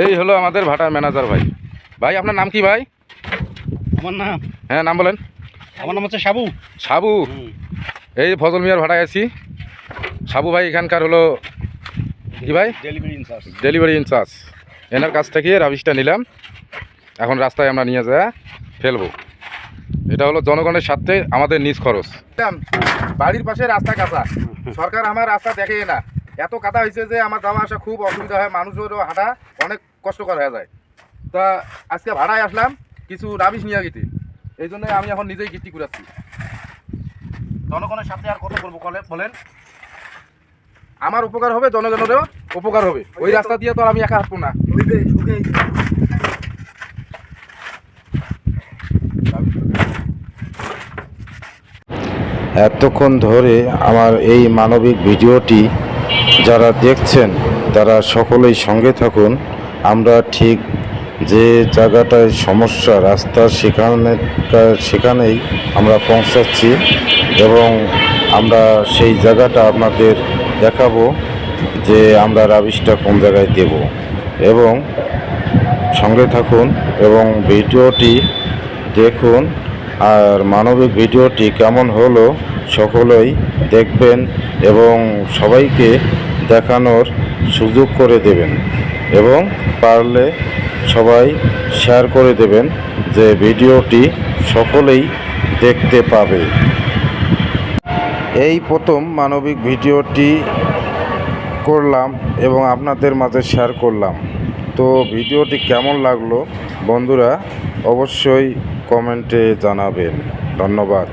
এই হলো আমাদের ভাটার ম্যানেজার ভাই। ভাই আপনার নাম কি ভাই? আমার নাম, হ্যাঁ নাম বলেন। আমার নাম হচ্ছে সাবু। সাবু। এই ফজল মিয়ার ভাটায় আছি। সাবু ভাই এখানকার হলো কি ভাই? Delivery in charge. এনার কাছ থেকে রাবিশটা নিলাম, এখন রাস্তায় আমরা নিয়ে যা ফেলবো। এটা হলো জনগণের স্বার্থে আমাদের নিজ খরচ। বাড়ির পাশে রাস্তা কাঁচা, সরকার আমার রাস্তা দেখে না। এত কাদা হয়েছে যে আমার যাওয়া আসা খুব অসুবিধা হয়, মানুষেরও হাঁটা অনেক কষ্টকর হয়ে যায়। তা আজকে ভাড়ায় আসলাম কিছু রাবিশ নিয়ে গেতে, এই জন্য আমি এখন নিজেই গিট্টি কুড়াচ্ছি। জনগণের সাথে আর কত করবো বলেন? আমার উপকার হবে, জনগণেরও উপকার হবে। ওই রাস্তা দিয়ে তো আর আমি একা হাঁটবো না। এতক্ষণ ধরে আমার এই মানবিক ভিডিওটি যারা দেখছেন তারা সকলেই সঙ্গে থাকুন। আমরা ঠিক যে জায়গাটায় সমস্যা রাস্তা সেখানেই আমরা পৌঁছাচ্ছি এবং আমরা সেই জায়গাটা আপনাদের দেখাবো যে আমরা রাবিশটা কোন জায়গায় দেব। এবং সঙ্গে থাকুন এবং ভিডিওটি দেখুন। আর মানবিক ভিডিওটি কেমন হলো সকলেই দেখবেন এবং সবাইকে দেখানোর সুযোগ করে দেবেন এবং পারলে সবাই শেয়ার করে দেবেন যে ভিডিওটি সকলেই দেখতে পাবে। এই প্রথম মানবিক ভিডিওটি করলাম এবং আপনাদের মাঝে শেয়ার করলাম। তো ভিডিওটি কেমন লাগলো বন্ধুরা অবশ্যই কমেন্টে জানাবেন। ধন্যবাদ।